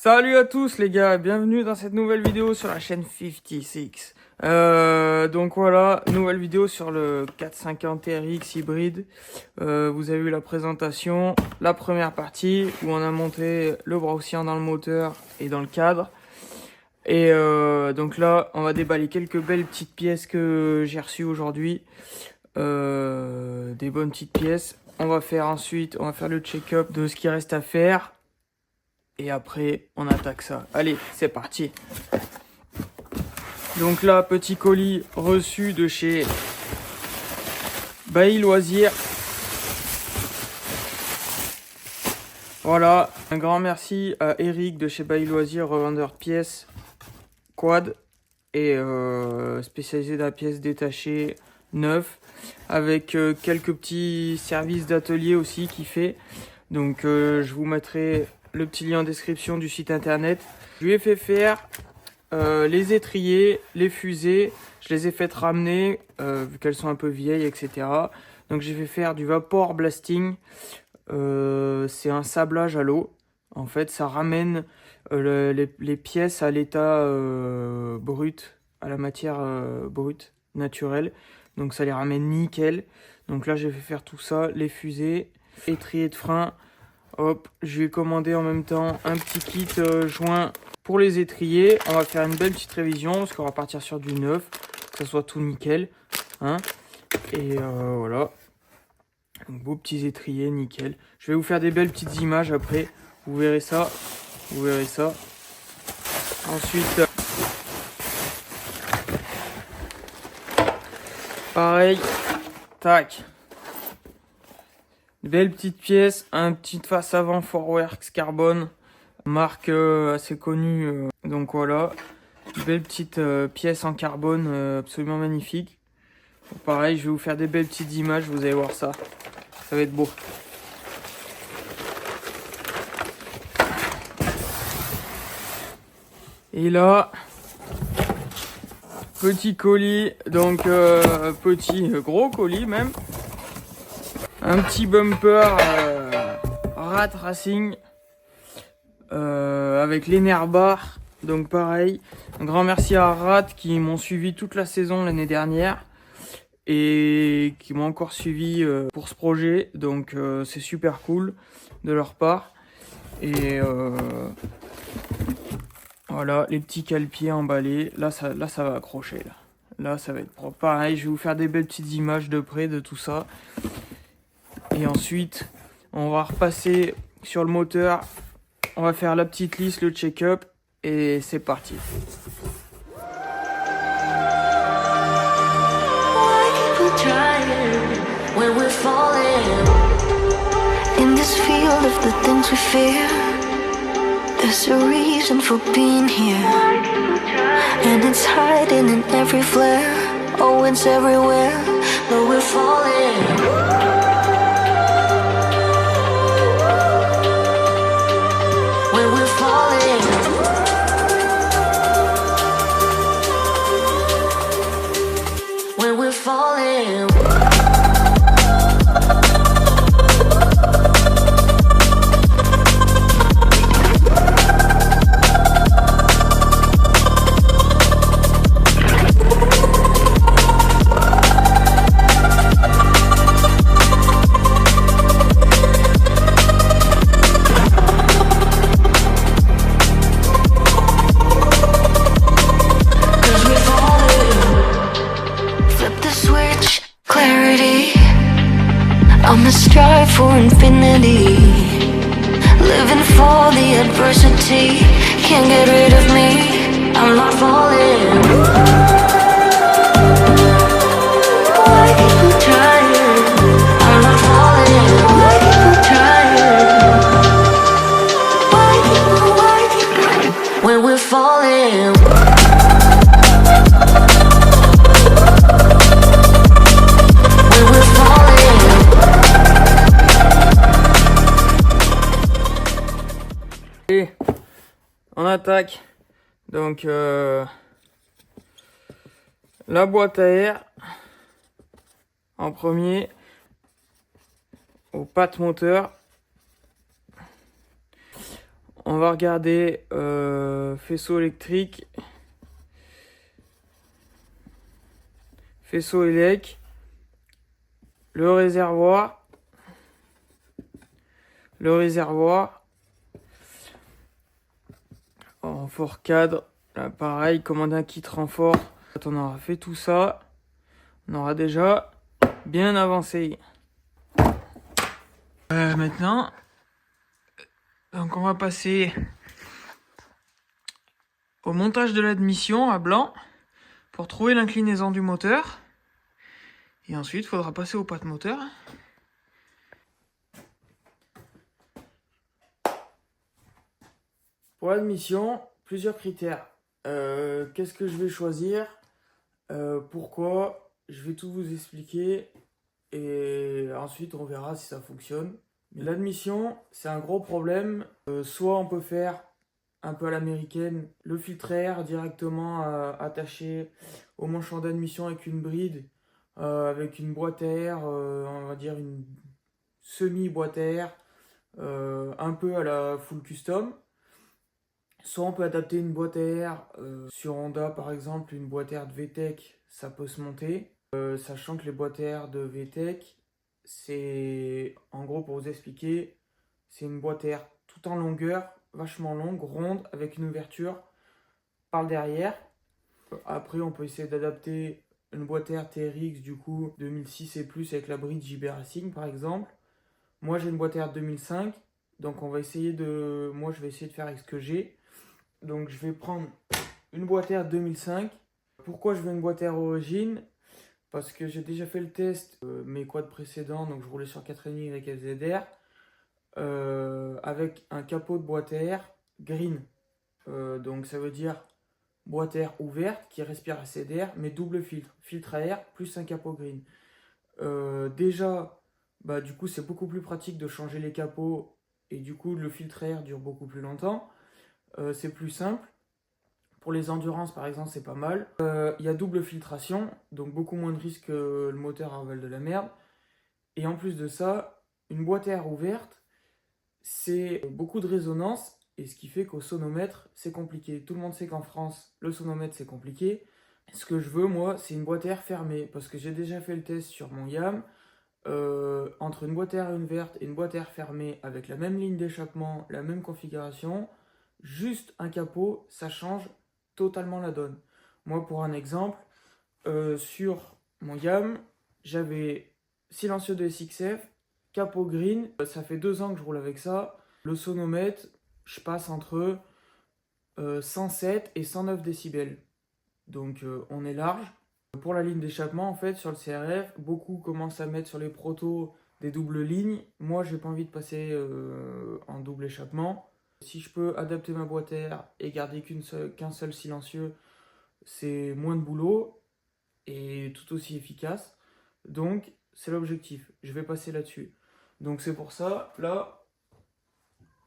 Salut à tous les gars, bienvenue dans cette nouvelle vidéo sur la chaîne 56. Donc voilà, nouvelle vidéo sur le 450 RX hybride. Vous avez vu la présentation, la première partie où on a monté le bras haussant dans le moteur et dans le cadre. Et donc là, on va déballer quelques belles petites pièces que j'ai reçues aujourd'hui. Des bonnes petites pièces. On va faire le check-up de ce qui reste à faire. Et après, on attaque ça. Allez, c'est parti. Donc là, petit colis reçu de chez Bailly Loisirs. Voilà, un grand merci à Eric de chez Bailly Loisirs, revendeur de pièces quad et spécialisé dans la pièce détachée neuve, avec quelques petits services d'atelier aussi qu'il fait. Donc je vous mettrai le petit lien en description du site internet. Je lui ai fait faire les étriers, les fusées, je les ai fait ramener vu qu'elles sont un peu vieilles, etc. Donc j'ai fait faire du vapor blasting. C'est un sablage à l'eau. En fait, ça ramène les pièces à l'état brut, à la matière brute, naturelle. Donc ça les ramène nickel. Donc là, j'ai fait faire tout ça, les fusées, étriers de frein. Hop, je vais commander en même temps un petit kit joint pour les étriers. On va faire une belle petite révision parce qu'on va partir sur du neuf, que ça soit tout nickel, hein. Et voilà. Donc, beaux petits étriers, nickel. Je vais vous faire des belles petites images après. Vous verrez ça. Vous verrez ça. Ensuite, pareil. Tac. Une belle petite pièce. Un petit face avant Forworks Carbone. Marque assez connue. Donc voilà. Une belle petite pièce en carbone absolument magnifique. Donc, pareil, je vais vous faire des belles petites images. Vous allez voir ça. Ça va être beau. Et là, petit colis, donc gros colis même. Un petit bumper Rat Racing avec les nerfs bar. Donc pareil, un grand merci à Rat qui m'ont suivi toute la saison l'année dernière et qui m'ont encore suivi pour ce projet. Donc c'est super cool de leur part. Et voilà, les petits cale-pieds emballés. Là, ça va accrocher. Là, ça va être propre. Pareil, je vais vous faire des belles petites images de près de tout ça. Et ensuite, on va repasser sur le moteur. On va faire la petite liste, le check-up. Et c'est parti. There's a reason for being here, and it's hiding in every flare. Oh, it's everywhere, but we're falling. When we're falling. When we're falling. I'ma strive for infinity, living for the adversity. Can't get rid of me, I'm not falling. Why keep on trying? I'm not falling. Why keep on trying? Why when we're falling. Et on attaque. Donc la boîte à air en premier, aux pattes moteur. on va regarder faisceau électrique, faisceau élec, le réservoir, renfort cadre, là pareil, commande un kit renfort. Quand on aura fait tout ça, on aura déjà bien avancé. Maintenant, donc on va passer au montage de l'admission à blanc pour trouver l'inclinaison du moteur. Et ensuite, il faudra passer aux pattes moteur. Pour l'admission, plusieurs critères. Qu'est-ce que je vais choisir? Pourquoi? Je vais tout vous expliquer. Et ensuite, on verra si ça fonctionne. Mais l'admission, c'est un gros problème. Soit on peut faire un peu à l'américaine, le filtre à air directement attaché au manchon d'admission avec une bride, avec une boîte à air, on va dire une semi-boîte à air, un peu à la full custom. Soit on peut adapter une boîte à air, sur Honda par exemple, une boîte à air de VTEC, ça peut se monter. Sachant que les boîtes à air de VTEC, c'est, en gros pour vous expliquer, c'est une boîte à air tout en longueur, vachement longue, ronde, avec une ouverture par le derrière. Après on peut essayer d'adapter une boîte à air TRX du coup 2006 et plus avec la bride JB Racing par exemple. Moi j'ai une boîte à air 2005, donc moi je vais essayer de faire avec ce que j'ai. Donc je vais prendre une boîte à air 2005. Pourquoi je veux une boîte à air origine? Parce que j'ai déjà fait le test, mes quads précédents, donc je roulais sur 4,5 avec FZR, avec un capot de boîte à air green. Donc ça veut dire boîte à air ouverte qui respire assez d'air, mais double filtre à air plus un capot green. Déjà, du coup c'est beaucoup plus pratique de changer les capots et du coup le filtre à air dure beaucoup plus longtemps. C'est plus simple. Pour les endurances par exemple c'est pas mal. Il y a double filtration, donc beaucoup moins de risques que le moteur avale de la merde. Et en plus de ça, une boîte à air ouverte, c'est beaucoup de résonance, et ce qui fait qu'au sonomètre c'est compliqué. Tout le monde sait qu'en France le sonomètre c'est compliqué. Ce que je veux moi c'est une boîte à air fermée, parce que j'ai déjà fait le test sur mon YAM. Entre une boîte à air ouverte et une boîte à air fermée avec la même ligne d'échappement, la même configuration, juste un capot, ça change totalement la donne. Moi, pour un exemple, sur mon YAM, j'avais silencieux de SXF, capot green, ça fait 2 ans que je roule avec ça. Le sonomètre, je passe entre 107 et 109 décibels. Donc on est large. Pour la ligne d'échappement, en fait, sur le CRF, beaucoup commencent à mettre sur les protos des doubles lignes. Moi, j'ai pas envie de passer en double échappement. Si je peux adapter ma boîte à air et garder qu'un seul silencieux, c'est moins de boulot et tout aussi efficace. Donc, c'est l'objectif. Je vais passer là-dessus. Donc, c'est pour ça, là,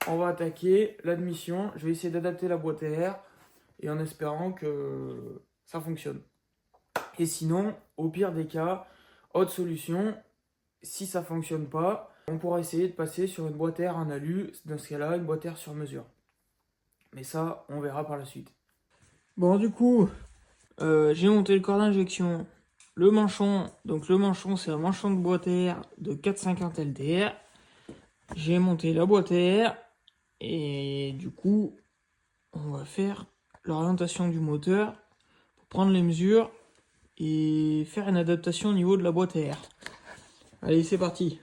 on va attaquer l'admission. Je vais essayer d'adapter la boîte à air et en espérant que ça fonctionne. Et sinon, au pire des cas, autre solution, si ça fonctionne pas, on pourra essayer de passer sur une boîte à air en alu, dans ce cas-là, une boîte à air sur mesure. Mais ça, on verra par la suite. Bon, du coup, j'ai monté le corps d'injection, le manchon. Donc le manchon, c'est un manchon de boîte à air de 450 LDR. J'ai monté la boîte à air et du coup, on va faire l'orientation du moteur pour prendre les mesures et faire une adaptation au niveau de la boîte à air. Allez, c'est parti.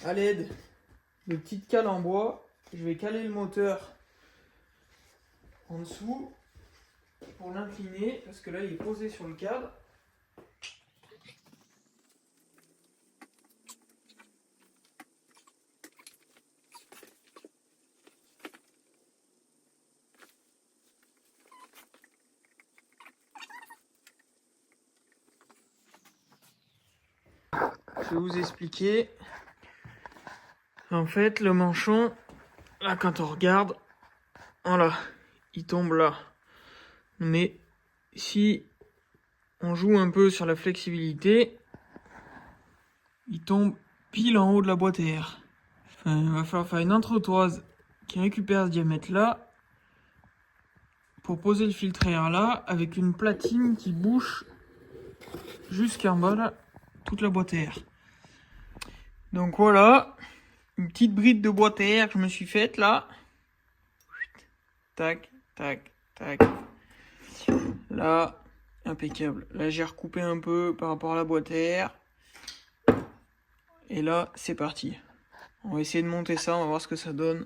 À l'aide de petites cales en bois, je vais caler le moteur en dessous pour l'incliner, parce que là il est posé sur le cadre. Je vais vous expliquer. En fait, le manchon, là quand on regarde, voilà, il tombe là. Mais si on joue un peu sur la flexibilité, il tombe pile en haut de la boîte à air. Enfin, il va falloir faire une entretoise qui récupère ce diamètre là pour poser le filtre à air là avec une platine qui bouche jusqu'en bas là, toute la boîte à air. Donc voilà, une petite bride de boîte à air que je me suis faite là. Tac, tac, tac. Là, impeccable. Là, j'ai recoupé un peu par rapport à la boîte à air. Et là, c'est parti. On va essayer de monter ça, on va voir ce que ça donne.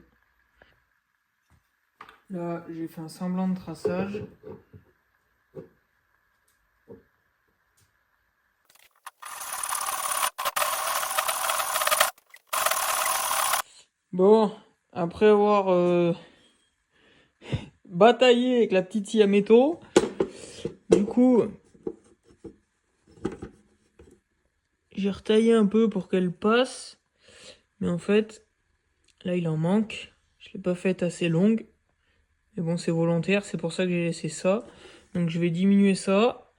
Là, j'ai fait un semblant de traçage. Bon, après avoir bataillé avec la petite scie à métaux, du coup, j'ai retaillé un peu pour qu'elle passe. Mais en fait, là, il en manque. Je l'ai pas faite assez longue. Mais bon, c'est volontaire, c'est pour ça que j'ai laissé ça. Donc je vais diminuer ça.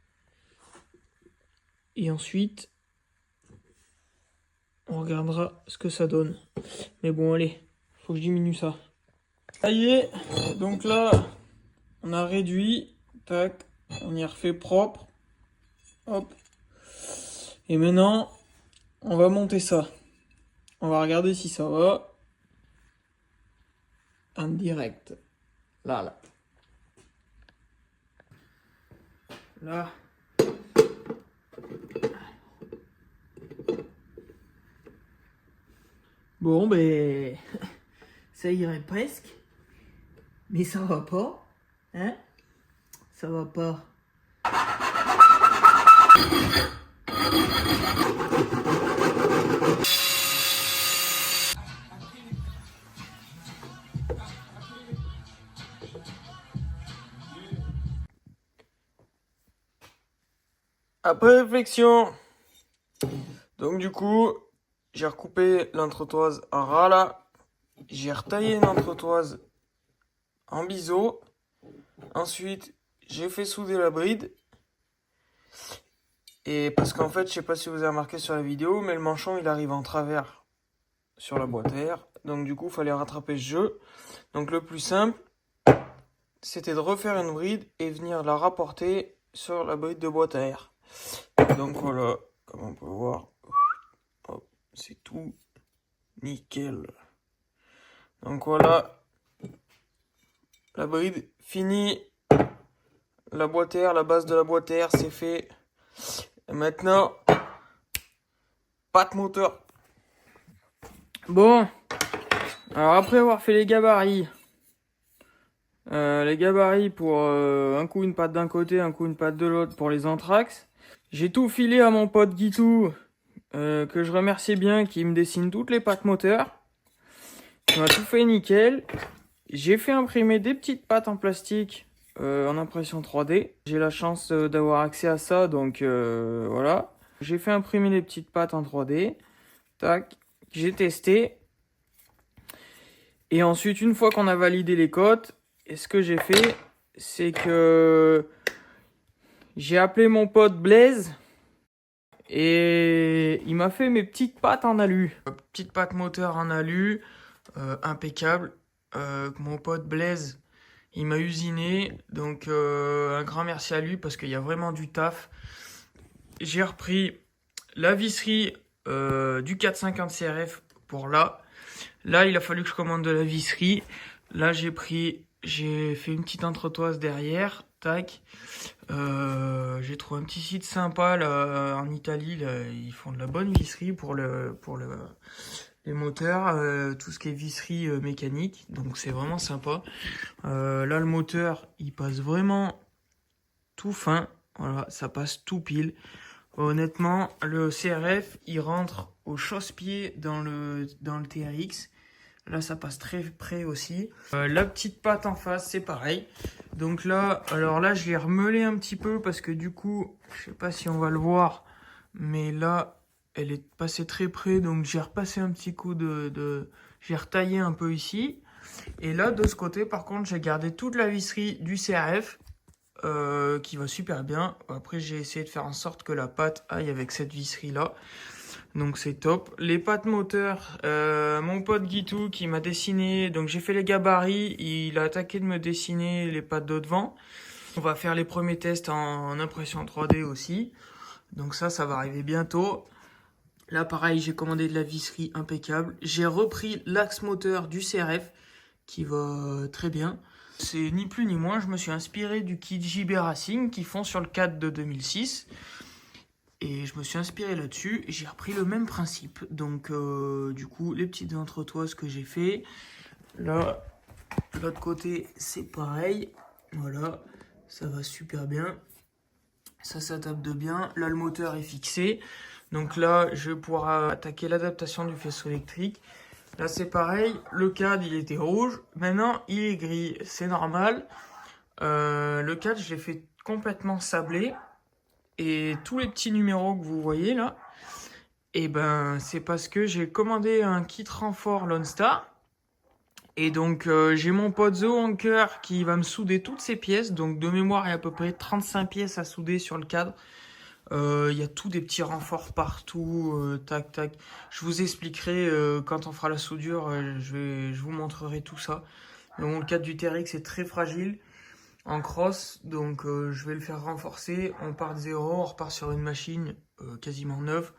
Et ensuite, on regardera ce que ça donne. Mais bon, allez, faut que je diminue ça. Ça y est, donc là, on a réduit. Tac, on y a refait propre. Hop. Et maintenant, on va monter ça. On va regarder si ça va. En direct. Là. Là. Bon, ben, ça irait presque. Mais ça va pas. Hein? Ça va pas. Après réflexion, donc du coup, j'ai recoupé l'entretoise à ras là. J'ai retaillé l'entretoise en biseau. Ensuite, j'ai fait souder la bride. Et parce qu'en fait, je sais pas si vous avez remarqué sur la vidéo, mais le manchon il arrive en travers sur la boîte à air. Donc du coup, il fallait rattraper ce jeu. Donc le plus simple, c'était de refaire une bride et venir la rapporter sur la bride de boîte à air. Donc voilà, comme on peut voir, c'est tout nickel. Donc voilà, la bride finie. La boîte à air, la base de la boîte à air, c'est fait. Et maintenant, patte moteur. Bon, alors après avoir fait les gabarits pour un coup une patte d'un côté, un coup une patte de l'autre pour les anthrax, j'ai tout filé à mon pote Guitou, que je remercie bien, qui me dessine toutes les pattes moteurs. Il m'a tout fait nickel. J'ai fait imprimer des petites pattes en plastique en impression 3D. J'ai la chance d'avoir accès à ça, donc voilà. J'ai fait imprimer les petites pattes en 3D. Tac, j'ai testé. Et ensuite, une fois qu'on a validé les cotes, et ce que j'ai fait, c'est que j'ai appelé mon pote Blaise et il m'a fait mes petites pattes en alu. Petites pattes moteur en alu, impeccable. Mon pote Blaise, il m'a usiné, donc un grand merci à lui parce qu'il y a vraiment du taf. J'ai repris la visserie du 450 CRF pour là. Là, il a fallu que je commande de la visserie. Là, j'ai fait une petite entretoise derrière. Tac. J'ai trouvé un petit site sympa là, en Italie. Là, ils font de la bonne visserie pour les moteurs, tout ce qui est visserie mécanique. Donc, c'est vraiment sympa. Là, le moteur, il passe vraiment tout fin. Voilà, ça passe tout pile. Honnêtement, le CRF, il rentre au chausse-pied dans le TRX. Là, ça passe très près aussi. La petite patte en face, c'est pareil. Donc là, alors là, je l'ai remeulé un petit peu parce que du coup, je sais pas si on va le voir, mais là, elle est passée très près. Donc j'ai repassé un petit coup j'ai retaillé un peu ici. Et là, de ce côté, par contre, j'ai gardé toute la visserie du CRF. Qui va super bien. Après, j'ai essayé de faire en sorte que la pâte aille avec cette visserie là. Donc c'est top. Les pattes moteurs, mon pote Guitou qui m'a dessiné, donc j'ai fait les gabarits, il a attaqué de me dessiner les pattes de devant. On va faire les premiers tests en impression 3D aussi. Donc ça va arriver bientôt. Là pareil, j'ai commandé de la visserie impeccable. J'ai repris l'axe moteur du CRF qui va très bien. C'est ni plus ni moins, je me suis inspiré du kit JB Racing qu'ils font sur le 4 de 2006. Et je me suis inspiré là-dessus et j'ai repris le même principe. Donc du coup, les petites entretoises que j'ai fait. Là, de l'autre côté, c'est pareil. Voilà, ça va super bien. Ça tape de bien. Là, le moteur est fixé. Donc là, je vais pouvoir attaquer l'adaptation du faisceau électrique. Là, c'est pareil. Le cadre, il était rouge. Maintenant, il est gris. C'est normal. Le cadre, je l'ai fait complètement sablé. Et tous les petits numéros que vous voyez là, et ben c'est parce que j'ai commandé un kit renfort Lone Star. Et donc j'ai mon pote The Anker qui va me souder toutes ces pièces. Donc de mémoire, il y a à peu près 35 pièces à souder sur le cadre. Il y a tous des petits renforts partout, tac tac. Je vous expliquerai quand on fera la soudure, je vous montrerai tout ça. Mais bon, le cadre du TRX est très fragile en cross, donc je vais le faire renforcer. On part de zéro, on repart sur une machine quasiment neuve.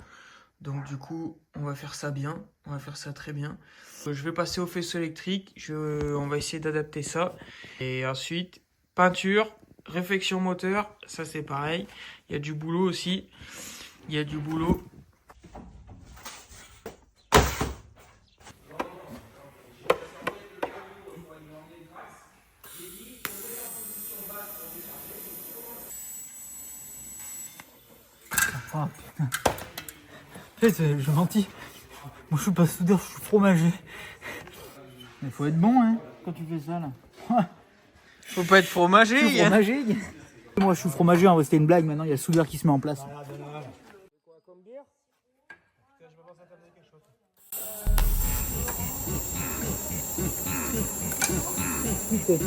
Donc du coup, on va faire ça bien, on va faire ça très bien. Je vais passer au faisceau électrique, on va essayer d'adapter ça. Et ensuite, peinture, réflexion moteur, ça c'est pareil. Il y a du boulot aussi, il y a du boulot. Ah putain. En fait, je mentis. Moi je suis pas soudeur, je suis fromager. Il faut être bon hein quand tu fais ça là. Faut pas être fromager. Je suis fromager. Moi je suis fromager, en vrai c'était une blague, maintenant il y a le soudeur qui se met en place. C'est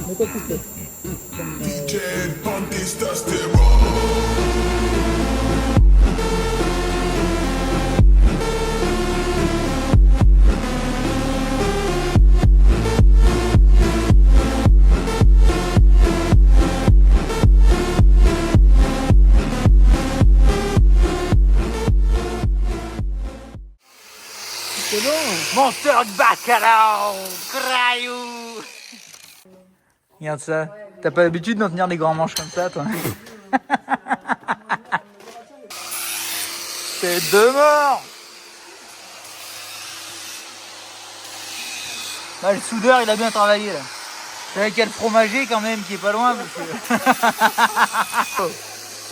bon. Monster de bacalao, crayou. Regarde ça. T'as pas l'habitude d'en tenir des grands manches comme ça, toi? C'est de mort. Là, le soudeur, il a bien travaillé, là. C'est avec le fromager, quand même, qui est pas loin, parce que...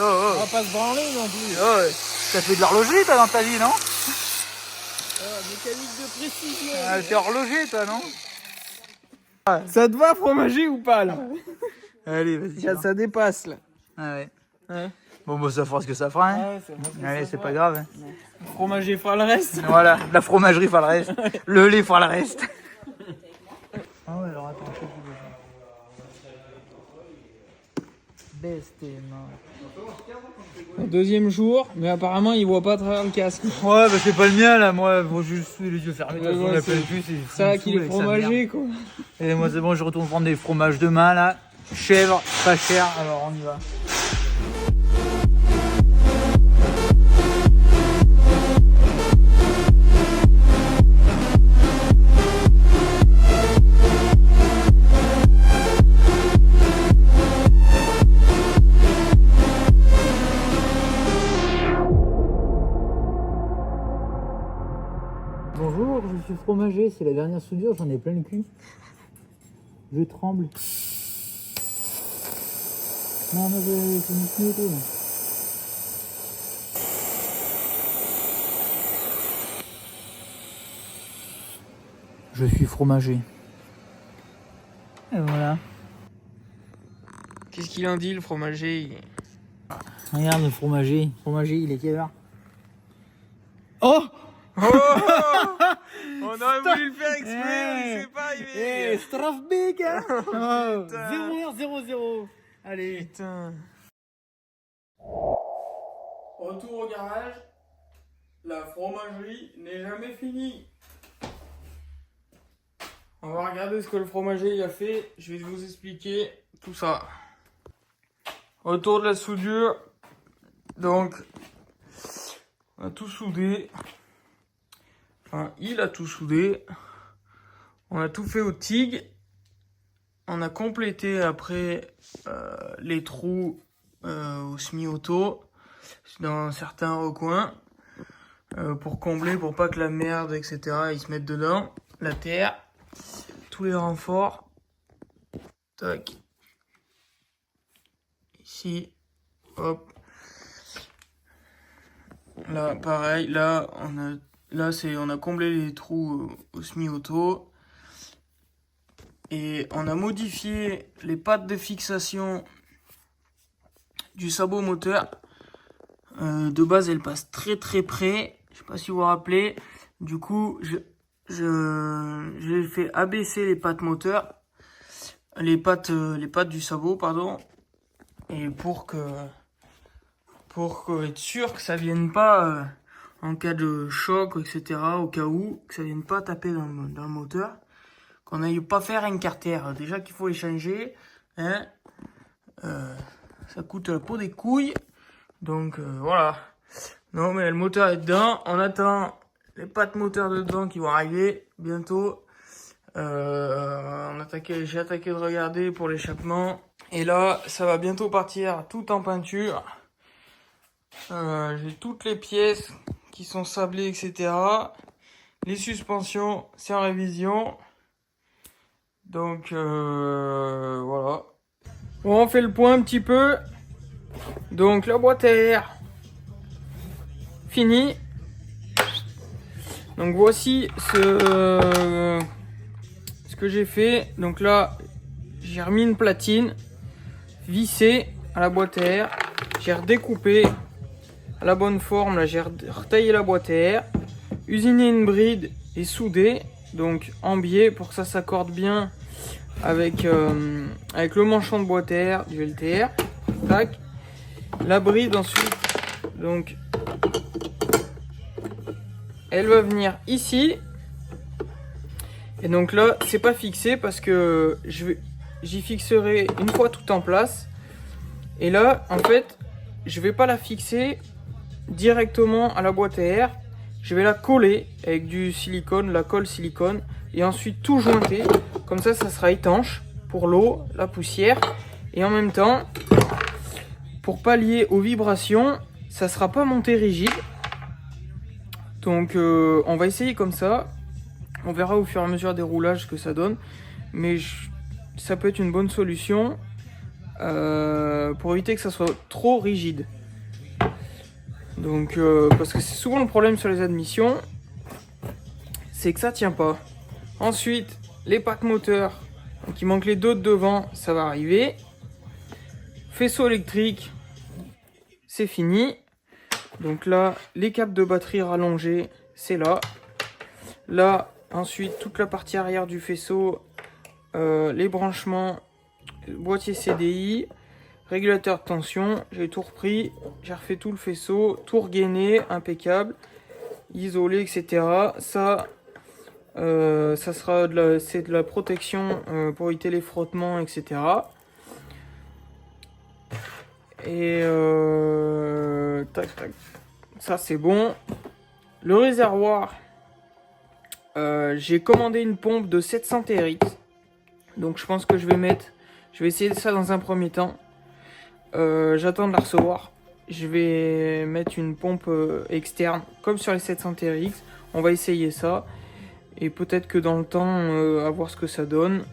On va pas se branler non plus. Oh, ouais. T'as fait de l'horlogerie, toi, dans ta vie, non? Mécanique de précision. Ah, t'es horloger, toi, non? Ça te va fromager ou pas là? Allez, vas-y. Ça dépasse là. Ah ouais. Ouais. Bon, bah, ça fera ce que ça fera, hein. Allez, c'est pas grave. Hein. Le fromager fera le reste. Voilà, la fromagerie fera le reste. Le lait fera le reste. Ah ouais, alors attends, je sais plus. Bestement. Deuxième jour, mais apparemment il voit pas à travers le casque. Ouais, bah c'est pas le mien là, moi je suis les yeux fermés, de toute façon Ouais, on l'appelle plus. Ça qu'il est fromager quoi. Et moi c'est bon, je retourne prendre des fromages demain là. Chèvre, pas cher, alors on y va. Bonjour, je suis fromager, c'est la dernière soudure, j'en ai plein le cul. Je tremble. Non, mais c'est une auto là. Je suis fromager. Et voilà. Qu'est-ce qu'il en dit le fromager? Regarde le fromager. Fromager, il est quelle heure? Oh! Oh on aurait voulu le faire exprès, on ne sait pas arriver. Strafbeek, hein? Oh, Putain. 0h00. Allez. Putain. Retour au garage. la fromagerie n'est jamais finie. On va regarder ce que le fromager a fait. Je vais vous expliquer tout ça. Autour de la soudure, donc on a tout soudé. Enfin, il a tout soudé. On a tout fait au TIG. On a complété après les trous au semi-auto dans certains recoins pour combler, pour pas que la merde, etc. ils se mettent dedans. La terre, tous les renforts. Tac. Ici, hop. Là, pareil. Là, on a comblé les trous au semi-auto. Et on a modifié les pattes de fixation du sabot moteur. De base, elles passent très très près. Je sais pas si vous vous rappelez. Du coup, j'ai fait abaisser les pattes moteurs. Les pattes du sabot, pardon. Et pour être sûr que ça vienne pas en cas de choc, etc. Au cas où, que ça vienne pas taper dans le moteur. Qu'on n'aille pas faire un carter. Déjà qu'il faut les changer. Hein, ça coûte la peau des couilles. Donc voilà. Non mais le moteur est dedans. On attend les pattes moteurs dedans qui vont arriver bientôt. J'ai attaqué de regarder pour l'échappement. Et là, ça va bientôt partir tout en peinture. J'ai toutes les pièces qui sont sablées, etc. Les suspensions, c'est en révision. Donc voilà. Bon, on fait le point un petit peu. Donc la boîte à air fini. Donc voici ce que j'ai fait. Donc là, j'ai remis une platine vissée à la boîte à air. J'ai redécoupé à la bonne forme. Là, j'ai retaillé la boîte à air, usiné une bride et soudé. Donc en biais pour que ça s'accorde bien avec le manchon de boîte à air du LTR. Tac. La bride ensuite, donc elle va venir ici. Et donc là, c'est pas fixé parce que j'y fixerai une fois tout en place. Et là, en fait, je vais pas la fixer directement à la boîte à air. Je vais la coller avec du silicone, la colle silicone, et ensuite tout jointer. Comme ça, ça sera étanche pour l'eau, la poussière. Et en même temps, pour pallier aux vibrations, ça sera pas monté rigide. Donc on va essayer comme ça. On verra au fur et à mesure des roulages ce que ça donne. Mais ça peut être une bonne solution pour éviter que ça soit trop rigide. Donc parce que c'est souvent le problème sur les admissions, c'est que ça tient pas. Ensuite, les packs moteurs, donc il manque les deux de devant, ça va arriver. Faisceau électrique, c'est fini. Donc là, les câbles de batterie rallongés, c'est là. Là, ensuite, toute la partie arrière du faisceau, les branchements, boîtier CDI, régulateur de tension, j'ai tout repris, j'ai refait tout le faisceau, tout regainé, impeccable, isolé, etc. Ça sera c'est de la protection pour éviter les frottements, etc. Et tac tac, ça c'est bon. Le réservoir, j'ai commandé une pompe de 700 TRX, donc je pense que je vais essayer ça dans un premier temps. J'attends de la recevoir. Je vais mettre une pompe externe comme sur les 700 TRX. On va essayer ça. Et peut-être que dans le temps, à voir ce que ça donne.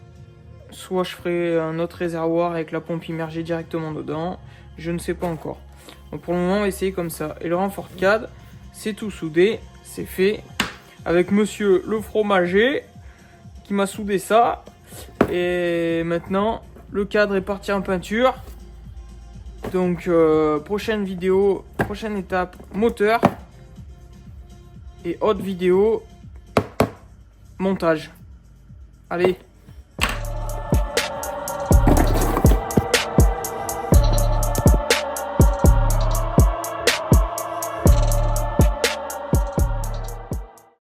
Soit je ferai un autre réservoir avec la pompe immergée directement dedans. Je ne sais pas encore. Donc pour le moment, on va essayer comme ça. Et le renfort de cadre, c'est tout soudé. C'est fait. Avec monsieur le fromager qui m'a soudé ça. Et maintenant, le cadre est parti en peinture. Donc prochaine vidéo, prochaine étape, moteur. Et autre vidéo, montage. Allez.